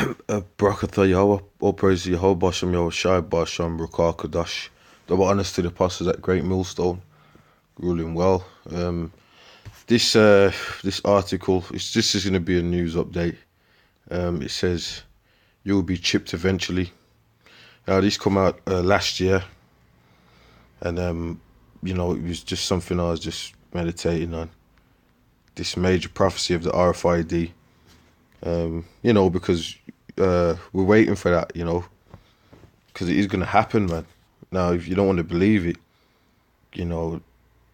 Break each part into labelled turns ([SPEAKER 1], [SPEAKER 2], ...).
[SPEAKER 1] Barakatah Yahweh, all praise to Yahweh, Bashem Yahweh Shai, Bashem Rakah Kadash. Double honors to the apostles at GreatMillStone, ruling well. This article, this is going to be a news update. It says you will be chipped eventually. Now this come out last year, and it was just something I was just meditating on. This major prophecy of the RFID. Because we're waiting for that, because it is going to happen, man. Now, if you don't want to believe it, well,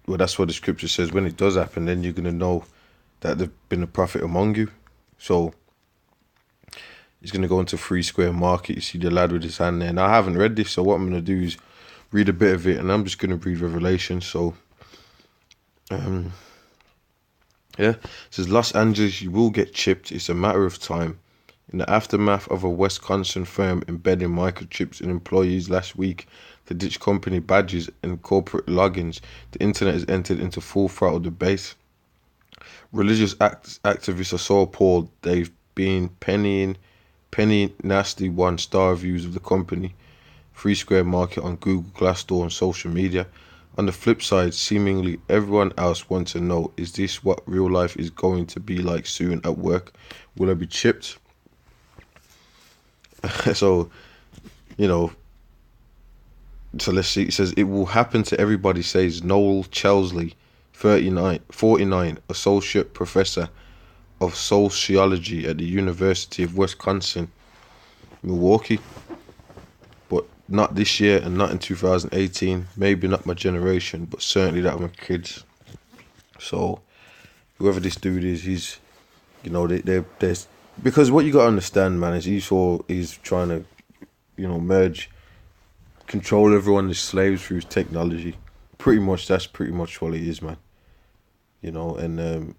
[SPEAKER 1] that's what the scripture says. When it does happen, then you're going to know that there's been a prophet among you. So he's going to go into Free Square Market. You see the lad with his hand there. Now, I haven't read this, so what I'm going to do is read a bit of it, and I'm just going to read Revelation. So, it says, Los Angeles, you will get chipped. It's a matter of time. In the aftermath of a Wisconsin firm embedding microchips in employees last week to ditch company badges and corporate logins, the internet has entered into full throttle debate. Religious activists are so appalled they've been penny nasty 1-star reviews of the company. Free Square Market on Google, Glassdoor and social media. On the flip side, seemingly everyone else wants to know, is this what real life is going to be like soon at work? Will I be chipped? So let's see. It says, it will happen to everybody, says Noel Chesley, 49, associate professor of sociology at the University of Wisconsin, Milwaukee. But not this year and not in 2018. Maybe not my generation, but certainly that of my kids. So whoever this dude is, he's, there's, because what you got to understand, man, is he's trying to, merge, control everyone as slaves through technology. That's pretty much what it is, man. And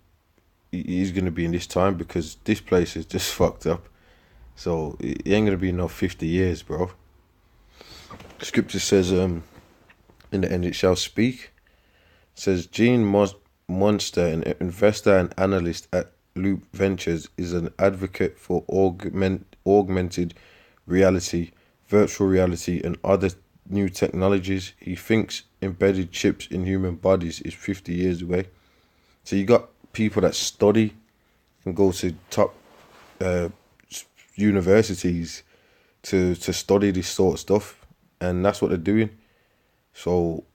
[SPEAKER 1] he's going to be in this time because this place is just fucked up. So it ain't going to be no 50 years, bro. Scripture says, in the end it shall speak. It says, Gene Monster, an investor and analyst at Loop Ventures, is an advocate for augmented reality, virtual reality, and other new technologies. He thinks embedded chips in human bodies is 50 years away. So you got people that study and go to top universities to study this sort of stuff, and that's what they're doing. So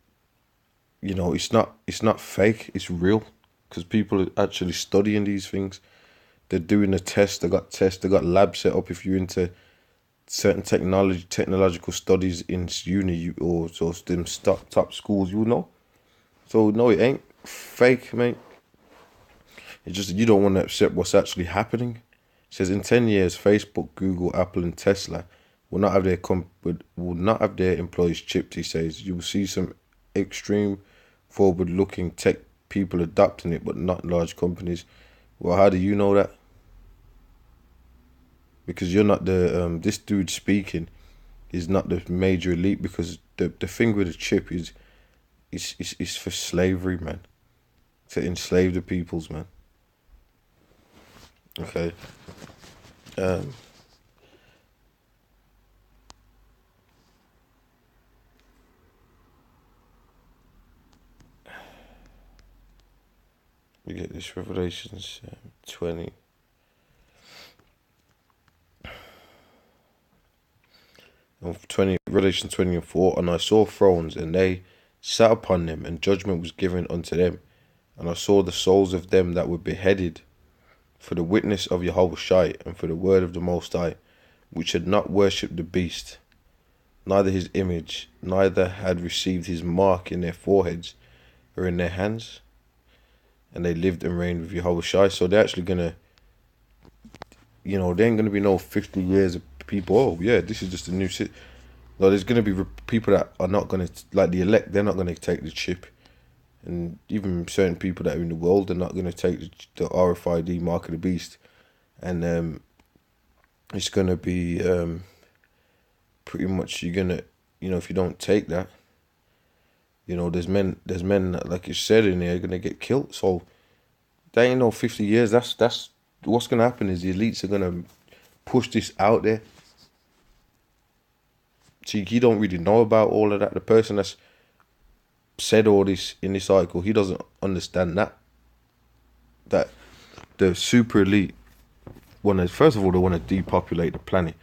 [SPEAKER 1] it's not fake, it's real, because people are actually studying these things. They're doing the tests. They got labs set up. If you're into certain technological studies in uni or so them top schools, you know. So no, it ain't fake, mate. It's just you don't want to accept what's actually happening. It says in 10 years, Facebook, Google, Apple, and Tesla will not have their employees chipped. He says you will see some extreme, forward-looking tech people adopting it, but not large companies. Well, how do you know that? Because you're not the this dude speaking is not the major elite, because the thing with the chip is for slavery, man. To enslave the peoples, man. Okay. We get this Revelations 20. Revelation 20 and 4. And I saw thrones, and they sat upon them, and judgment was given unto them. And I saw the souls of them that were beheaded for the witness of Yahweh Shai, and for the word of the Most High, which had not worshipped the beast, neither his image, neither had received his mark in their foreheads or in their hands. And they lived and reigned with Yahweh Shai. So they're actually going to, there ain't going to be no 50 years of people, oh yeah, this is just a new shit. No, there's going to be people that are not going to, like the elect, they're not going to take the chip. And even certain people that are in the world, they're not going to take the RFID mark of the beast. And it's going to be pretty much, you're going to, if you don't take that, there's men that, like you said in there, are going to get killed. So there ain't no 50 years. That's what's going to happen is the elites are going to push this out there. See, he don't really know about all of that. The person that's said all this in this article, he doesn't understand that the super elite first of all, they want to depopulate the planet,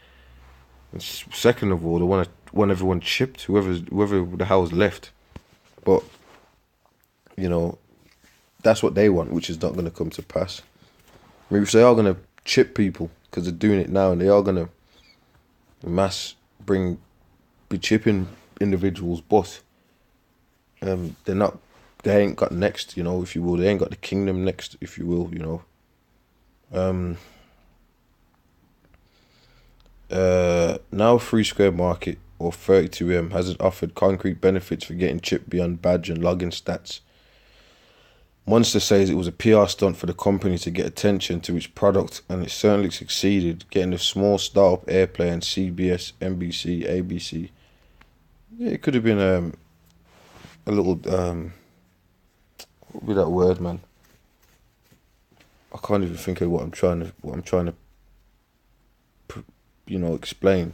[SPEAKER 1] and second of all, they want everyone chipped, whoever the hell is left. But you know, that's what they want, which is not going to come to pass. I mean, if they are going to chip people, because they're doing it now, and they are going to be chipping individuals, but they ain't got next, you know, if you will. They ain't got the kingdom next, if you will, you know. Now Free Square Market, or 32M, hasn't offered concrete benefits for getting chipped beyond badge and login stats. Monster says it was a PR stunt for the company to get attention to its product, and it certainly succeeded, getting a small startup airplay on CBS, NBC, ABC. Yeah, it could have been a little what would be that word, man? I can't even think of what I'm trying to explain.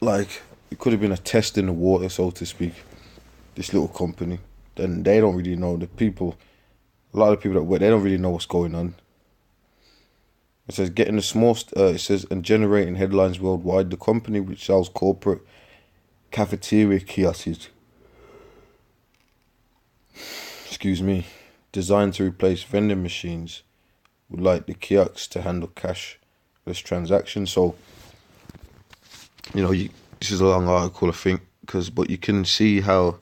[SPEAKER 1] Like, it could have been a test in the water, so to speak. This little company, then they don't really know the people. A lot of people that work, they don't really know what's going on. It says getting a small. It says and generating headlines worldwide. The company, which sells corporate cafeteria kiosks, designed to replace vending machines, would like the kiosks to handle cashless transactions. So, you know, this is a long article, I think, but you can see how.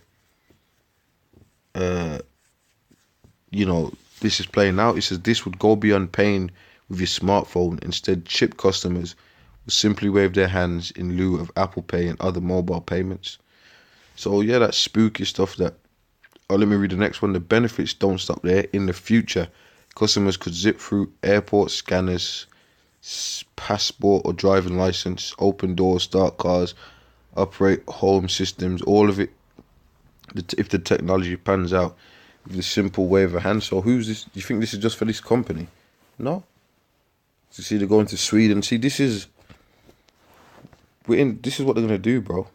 [SPEAKER 1] This is playing out. It says this would go beyond paying with your smartphone. Instead, chip customers will simply wave their hands in lieu of Apple Pay and other mobile payments. So yeah, that's spooky stuff. Let me read the next one. The benefits don't stop there. In the future, customers could zip through airport scanners, passport or driving license, open doors, start cars, operate home systems, all of it, if the technology pans out, with a simple wave of a hand. So who's this? Do you think this is just for this company? No. So see, they're going to Sweden. See, this is what they're going to do, bro.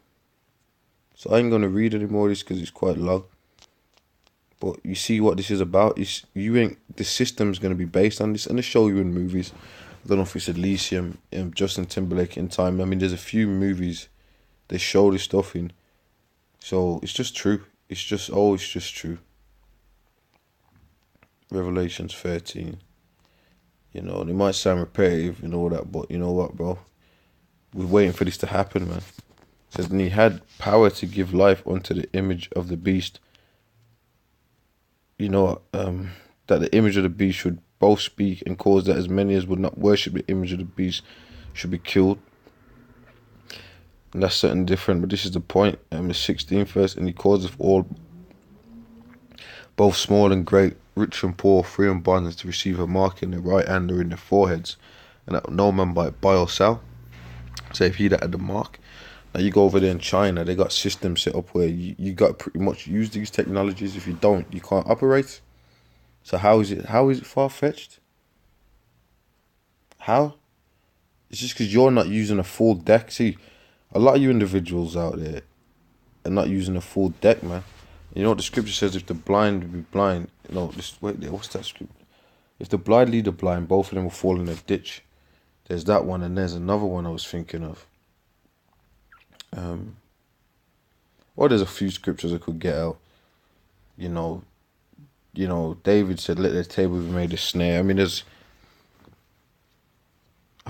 [SPEAKER 1] So I ain't going to read any more of this because it's quite long. But you see what this is about. The system's going to be based on this, and they show you in movies. I don't know if it's Elysium, Justin Timberlake in Time. I mean, there's a few movies they show this stuff in. So it's just true. It's just true. Revelations 13. You know, it might sound repetitive and all that, but you know what, bro? We're waiting for this to happen, man. It says, and he had power to give life unto the image of the beast. You know, that the image of the beast should both speak and cause that as many as would not worship the image of the beast should be killed. And that's something different, but this is the point. The 16th verse, and he causeth all, both small and great, rich and poor, free and bond, to receive a mark in their right hand or in their foreheads, and that no man might buy or sell, save he that had the mark. Now you go over there in China, they got systems set up where you got to pretty much use these technologies. If you don't, you can't operate. So how is it far-fetched? How? It's just because you're not using a full deck. See, a lot of you individuals out there are not using a full deck, man. You know what the scripture says? If the blind be blind, what's that scripture? If the blind lead the blind, both of them will fall in a ditch. There's that one, and there's another one I was thinking of. Or there's a few scriptures I could get out. You know, David said, "Let their table be made a snare." I mean, I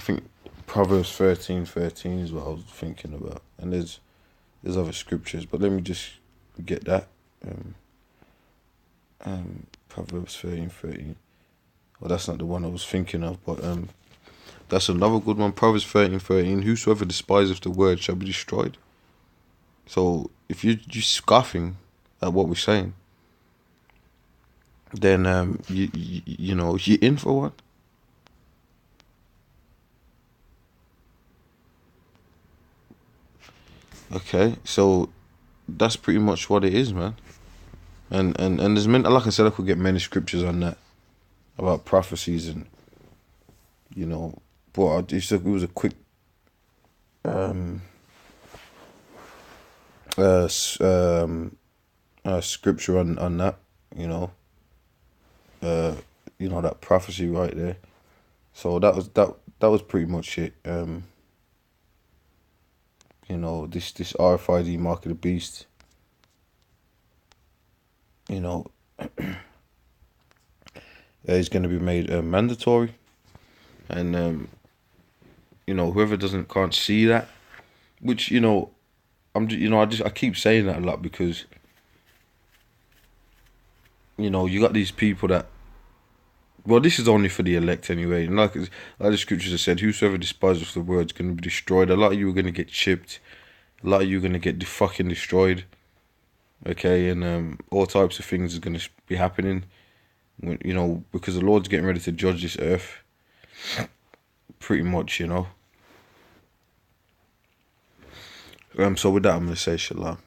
[SPEAKER 1] think Proverbs 13:13 is what I was thinking about, and there's other scriptures, but let me just get that. Proverbs 13:13. Well, that's not the one I was thinking of, but that's another good one. Proverbs 13:13. Whosoever despiseth the word shall be destroyed. So if you're scoffing at what we're saying, then you're in for one. Okay, so that's pretty much what it is, man. And there's many, like I said, I could get many scriptures on that about prophecies and you know. But it was a quick scripture on that, you know. You know, that prophecy right there. So that was pretty much it. You know, this RFID mark of the beast, you know, is going to be made mandatory, and you know, whoever can't see that, which, you know, I keep saying that a lot because, you know, you got these people that, well, this is only for the elect anyway. And like the scriptures have said, whosoever despises the word is going to be destroyed. A lot of you are going to get chipped. A lot of you are going to get fucking destroyed. Okay, and all types of things is going to be happening. You know, because the Lord's getting ready to judge this earth. Pretty much, you know. So with that, I'm going to say shalom.